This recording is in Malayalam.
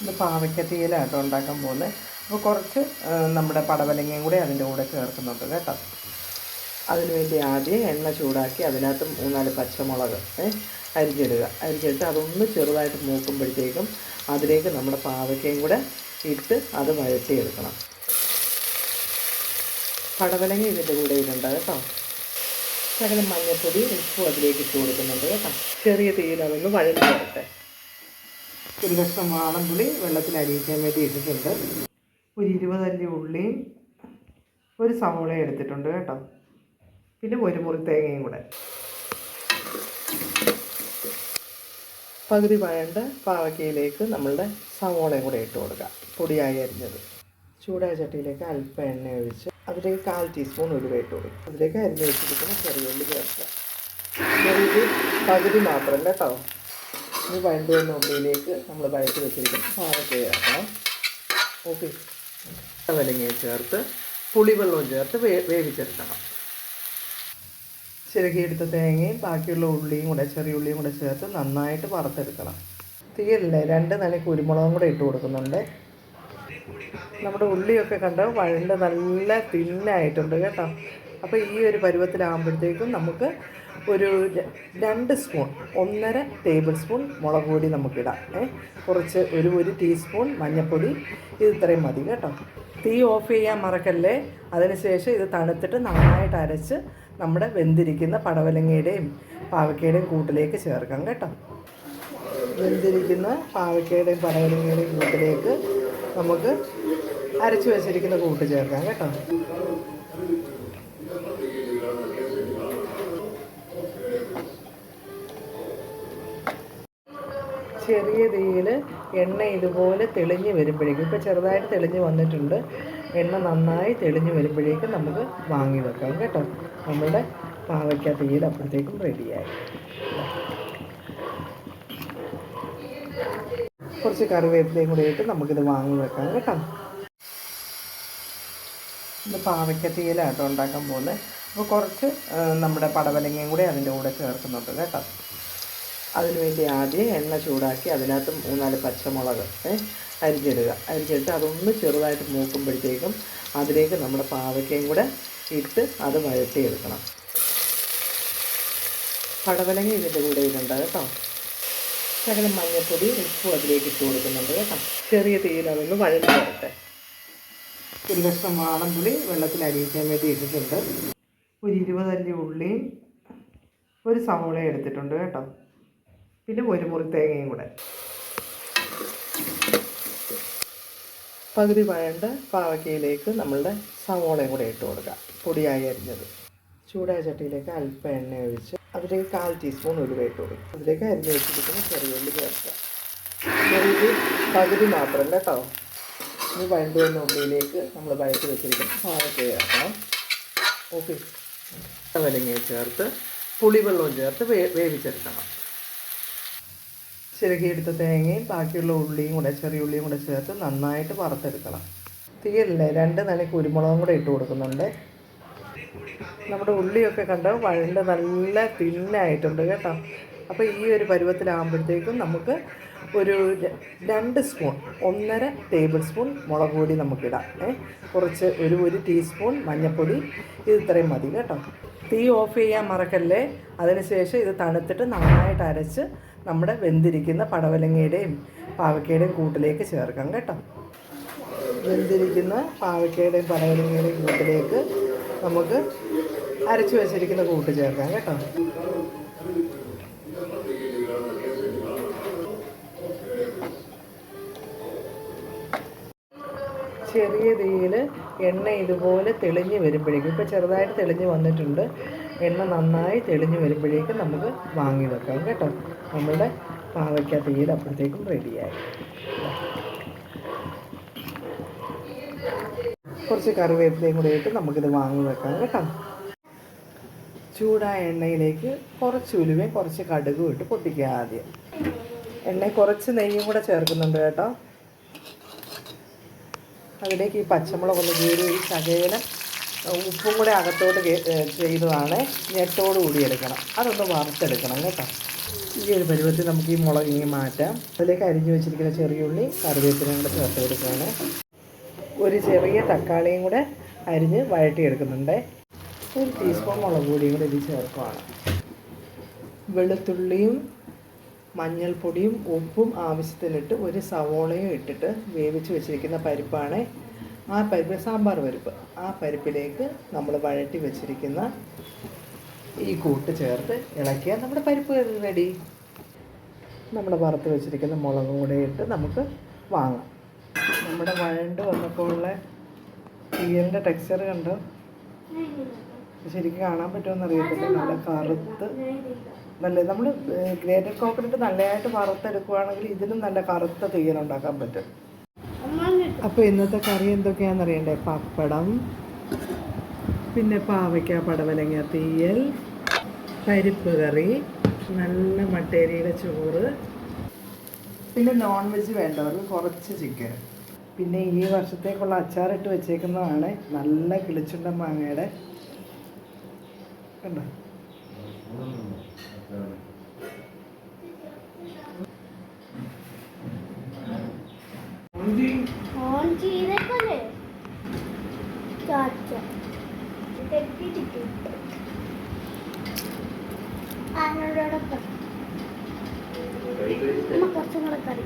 ഇത് പാവയ്ക്ക തീയലാട്ടോ ഉണ്ടാക്കാൻ പോകുന്നത്. അപ്പോൾ കുറച്ച് നമ്മുടെ പടവലങ്ങയും കൂടെ അതിൻ്റെ കൂടെ ചേർക്കുന്നുണ്ട് കേട്ടോ. അതിനുവേണ്ടി ആദ്യം എണ്ണ ചൂടാക്കി അതിനകത്ത് 3-4 പച്ചമുളക് അരിഞ്ഞിട്ട് അതൊന്ന് ചെറുതായിട്ട് മൂക്കുമ്പോഴത്തേക്കും അതിലേക്ക് നമ്മുടെ പാവയ്ക്കയും കൂടെ ഇട്ട് അത് വഴറ്റിയെടുക്കണം. പടവലങ്ങ ഇതിൻ്റെ കൂടെ ഇടണ്ട കേട്ടോ. ശകലം മഞ്ഞൾപ്പൊടി ഉപ്പും അതിലേക്ക് ഇട്ട് കൊടുക്കുന്നുണ്ട് കേട്ടോ. ചെറിയ തീയിൽ അതൊന്ന് വഴറ്റി വരട്ടെ. ഒരു കഷ്ണം വാളംപുളി വെള്ളത്തിൽ അരിയിക്കാൻ വേണ്ടി ഇട്ടിട്ടുണ്ട്. ഒരു 20 അല്ലി ഉള്ളിയും ഒരു സവോളയും എടുത്തിട്ടുണ്ട് കേട്ടോ. പിന്നെ ഒരു മുറി തേങ്ങയും കൂടെ. പകുതി വഴണ്ട പാവയ്ക്കയിലേക്ക് നമ്മളുടെ സവോളയും കൂടെ ഇട്ട് കൊടുക്കുക, പൊടിയായി അരിഞ്ഞത്. ചൂടായ ചട്ടിയിലേക്ക് അല്പം എണ്ണ ഒഴിച്ച് അതിലേക്ക് 1/4 ടീസ്പൂൺ ഉലുവ ഇട്ട് കൊടുക്കും. അതിലേക്ക് അരിഞ്ഞ് വെച്ചിരിക്കുന്ന ചെറിയുള്ളി ചേർക്കുക. ചെറിയുള്ളി പകുതി മാത്രം കേട്ടോ. ഇനി വഴണ്ട് വന്ന ഉള്ളിയിലേക്ക് നമ്മൾ വഴറ്റി വെച്ചിരിക്കുന്ന പാവയ്ക്ക ചേർക്കണം. ഓക്കെ, പടവലങ്ങ ചേർത്ത് പുളിവെള്ളവും ചേർത്ത് വേവിച്ചെടുക്കണം. ചിരകിയെടുത്ത തേങ്ങയും ബാക്കിയുള്ള ഉള്ളിയും കൂടെ ചെറിയ ഉള്ളിയും കൂടെ ചേർത്ത് നന്നായിട്ട് വറുത്തെടുക്കണം. തീയല്ലേ 2 നനി കുരുമുളകും കൂടെ ഇട്ട് കൊടുക്കുന്നുണ്ട്. നമ്മുടെ ഉള്ളിയൊക്കെ കണ്ട് വഴണ്ട് നല്ല തിന്നായിട്ടുണ്ട് കേട്ടോ. അപ്പോൾ ഈ ഒരു പരുവത്തിലാകുമ്പോഴത്തേക്കും നമുക്ക് ഒരു 2 സ്പൂൺ 1.5 ടേബിൾ സ്പൂൺ മുളക് പൊടി നമുക്കിടാം. കുറച്ച് ഒരു ടീസ്പൂൺ മഞ്ഞൾപ്പൊടി, ഇത് ഇത്രയും മതി കേട്ടോ. തീ ഓഫ് ചെയ്യാൻ മറക്കല്ലേ. അതിനുശേഷം ഇത് തണുത്തിട്ട് നന്നായിട്ട് അരച്ച് നമ്മുടെ വെന്തിരിക്കുന്ന പടവലങ്ങയുടെയും പാവയ്ക്കയുടെയും കൂട്ടിലേക്ക് ചേർക്കാം കേട്ടോ. വെന്തിരിക്കുന്ന പാവയ്ക്കയുടെയും പടവലങ്ങയുടെയും കൂട്ടിലേക്ക് നമുക്ക് അരച്ച് വെച്ചിരിക്കുന്ന കൂട്ട് ചേർക്കാം കേട്ടോ. ചെറിയ തീയിൽ എണ്ണ ഇതുപോലെ തെളിഞ്ഞ് വരുമ്പോഴേക്കും, ഇപ്പോൾ ചെറുതായിട്ട് തെളിഞ്ഞ് വന്നിട്ടുണ്ട്, എണ്ണ നന്നായി തെളിഞ്ഞ് വരുമ്പോഴേക്കും നമുക്ക് വാങ്ങി വെക്കാം കേട്ടോ. നമ്മളുടെ പാവയ്ക്ക തീയിൽ അപ്പോഴത്തേക്കും റെഡിയായി. കുറച്ച് കറിവേപ്പിലയും കൂടെ ഇട്ട് നമുക്കിത് വാങ്ങി വെക്കാം കേട്ടോ. ഇത് പാവയ്ക്ക തീയലാട്ടോ ഉണ്ടാക്കാൻ പോകുന്നത്. അപ്പോൾ കുറച്ച് നമ്മുടെ പടവലങ്ങയും കൂടെ അതിൻ്റെ കൂടെ ചേർക്കുന്നുണ്ട് കേട്ടോ. അതിനുവേണ്ടി ആദ്യം എണ്ണ ചൂടാക്കി അതിനകത്ത് 3-4 പച്ചമുളക് അരിഞ്ഞിട്ട് അതൊന്ന് ചെറുതായിട്ട് മൂക്കുമ്പോഴത്തേക്കും അതിലേക്ക് നമ്മുടെ പാവയ്ക്കയും കൂടെ ഇട്ട് അത് വഴറ്റിയെടുക്കണം. പടവലങ്ങ ഇതിൻ്റെ കൂടെ ഇടണ്ട കേട്ടോ. ശകലം മഞ്ഞൾപ്പൊടി ഉപ്പും അതിലേക്ക് ഇട്ട് കൊടുക്കുന്നുണ്ട് കേട്ടോ. ചെറിയ തീയിൽ അതൊന്ന് വഴറ്റി വരട്ടെ. ഒരു കഷ്ണം വാളംപുളി വെള്ളത്തിൽ അരിയിക്കാൻ വേണ്ടി ഇട്ടിട്ടുണ്ട്. ഒരു 20 അല്ലി ഉള്ളിയും ഒരു സവോളയും എടുത്തിട്ടുണ്ട് കേട്ടോ. പിന്നെ ഒരു മുറി തേങ്ങയും കൂടെ. പകുതി വഴണ്ട പാവയ്ക്കയിലേക്ക് നമ്മളുടെ സവോളയും കൂടെ ഇട്ട് കൊടുക്കുക, പൊടിയായി അരിഞ്ഞത്. ചൂടായ ചട്ടിയിലേക്ക് അല്പം എണ്ണ ഒഴിച്ച് അതിലേക്ക് 1/4 ടീസ്പൂൺ ഉലുവ ഇട്ട് കൊടുക്കും. അതിലേക്ക് അരിഞ്ഞ് വെച്ചിരിക്കുന്ന ചെറിയുള്ളി ചേർക്കുക. ചെറിയുള്ളി പകുതി മാത്രം കേട്ടോ. ഇനി വഴണ്ട് വന്ന ഉള്ളിയിലേക്ക് നമ്മൾ വഴറ്റി വെച്ചിരിക്കുന്ന പാവയ്ക്ക ചേർക്കണം. ഓക്കെ, പടവലങ്ങ ചേർത്ത് പുളിവെള്ളവും ചേർത്ത് വേവിച്ചെടുക്കണം. ചിരകിയെടുത്ത തേങ്ങയും ബാക്കിയുള്ള ഉള്ളിയും കൂടെ ചെറിയ ഉള്ളിയും കൂടെ ചേർത്ത് നന്നായിട്ട് വറുത്തെടുക്കണം. തീയല്ലേ 2 നനി കുരുമുളകും കൂടെ ഇട്ട് കൊടുക്കുന്നുണ്ട്. നമ്മുടെ ഉള്ളിയൊക്കെ കണ്ട് വഴണ്ട് നല്ല തിന്നായിട്ടുണ്ട് കേട്ടോ. അപ്പോൾ ഈ ഒരു പരുവത്തിലാകുമ്പോഴത്തേക്കും നമുക്ക് ഒരു 2 സ്പൂൺ 1.5 ടേബിൾ സ്പൂൺ മുളക് പൊടി നമുക്കിടാം. കുറച്ച് ഒരു ടീസ്പൂൺ മഞ്ഞൾപ്പൊടി, ഇത് ഇത്രയും മതി കേട്ടോ. തീ ഓഫ് ചെയ്യാൻ മറക്കല്ലേ. അതിനുശേഷം ഇത് തണുത്തിട്ട് നന്നായിട്ട് അരച്ച് നമ്മുടെ വെന്തിരിക്കുന്ന പടവലങ്ങയുടെയും പാവയ്ക്കയുടെയും കൂട്ടിലേക്ക് ചേർക്കാം കേട്ടോ. വെന്തിരിക്കുന്ന പാവയ്ക്കയുടെയും പടവലങ്ങയുടെയും കൂട്ടിലേക്ക് നമുക്ക് അരച്ച് വെച്ചിരിക്കുന്ന കൂട്ട് ചേർക്കാം കേട്ടോ. ചെറിയ തീയിൽ എണ്ണ ഇതുപോലെ തെളിഞ്ഞ് വരുമ്പോഴേക്കും, ഇപ്പോൾ ചെറുതായിട്ട് തെളിഞ്ഞ് വന്നിട്ടുണ്ട്, എണ്ണ നന്നായി തെളിഞ്ഞ് വരുമ്പോഴേക്കും നമുക്ക് വാങ്ങി വെക്കാം കേട്ടോ. നമ്മളുടെ പാവയ്ക്ക തീയിൽ അപ്പോഴത്തേക്കും റെഡിയായി. കുറച്ച് കറിവേപ്പിലയും കൂടെ ഇട്ട് നമുക്കിത് വാങ്ങി വെക്കാം കേട്ടോ. ചൂടായ എണ്ണയിലേക്ക് കുറച്ച് ഉലുവയും കുറച്ച് കടുകും ഇട്ട് പൊട്ടിക്കുക. ആദ്യം എണ്ണ കുറച്ച് നെയ്യും കൂടെ ചേർക്കുന്നുണ്ട് കേട്ടോ. അതിലേക്ക് ഈ പച്ചമുളക് ഒന്ന് കീറി ഈ ശകലം ഉപ്പും കൂടെ അകത്തോട്ട് ചെയ്തതാണ്. ഞെട്ടോട് കൂടി എടുക്കണം, അതൊന്ന് വറുത്തെടുക്കണം കേട്ടോ. ഈ ഒരു പരുവത്തിൽ നമുക്ക് ഈ മുളക് ഇങ്ങനെ മാറ്റാം. അതിലേക്ക് അരിഞ്ഞു വെച്ചിരിക്കുന്ന ചെറിയ ഉള്ളി കറിവേപ്പിലയും കൂടെ ചേർത്ത് കൊടുക്കുകയാണ്. ഒരു ചെറിയ തക്കാളിയും കൂടെ അരിഞ്ഞ് വഴറ്റിയെടുക്കുന്നുണ്ട്. ഒരു ടീസ്പൂൺ മുളക് പൊടിയും കൂടെ ഇതിൽ ചേർക്കുകയാണ്. വെളുത്തുള്ളിയും മഞ്ഞൾപ്പൊടിയും ഉപ്പും ആവശ്യത്തിനിട്ട് ഒരു സവോളയും ഇട്ടിട്ട് വേവിച്ച് വെച്ചിരിക്കുന്ന പരിപ്പാണ്. ആ പരിപ്പ് സാമ്പാർ പരിപ്പ്. ആ പരിപ്പിലേക്ക് നമ്മൾ വഴറ്റി വെച്ചിരിക്കുന്ന ഈ കൂട്ട് ചേർത്ത് ഇളക്കിയാൽ നമ്മുടെ പരിപ്പ് റെഡി. നമ്മൾ വറുത്ത് വെച്ചിരിക്കുന്ന മുളകും കൂടെ ഇട്ട് നമുക്ക് വാങ്ങാം. നമ്മുടെ വഴണ്ട് വന്നപ്പോൾ ഉള്ള തീയലിൻ്റെ ടെക്സ്ചർ കണ്ടോ? ശരിക്കും കാണാൻ പറ്റുമെന്ന് അറിയത്തില്ല. നല്ല കറുത്ത് നല്ല നമ്മൾ ഗ്രേറ്റഡ് കോക്കനട്ട് നല്ലതായിട്ട് വറുത്തെടുക്കുകയാണെങ്കിൽ ഇതിലും നല്ല കറുത്ത തീയലുണ്ടാക്കാൻ പറ്റും. അപ്പോൾ ഇന്നത്തെ കറി എന്തൊക്കെയാണെന്ന് അറിയണ്ടേ? പപ്പടം, പിന്നെ പാവയ്ക്ക പടവലങ്ങ തീയൽ, പരിപ്പ് കറി, നല്ല മട്ടേരിയുടെ ചോറ്, പിന്നെ നോൺ വെജ് വേണ്ടവർക്ക് കുറച്ച് ചിക്കൻ, പിന്നെ ഈ വർഷത്തേക്കുള്ള അച്ചാറിട്ട് വെച്ചേക്കുന്നതാണ് നല്ല കിളിച്ചുണ്ടൻ മാങ്ങയുടെ. കണ്ടോ? കുറച്ചും കൂടെ കറി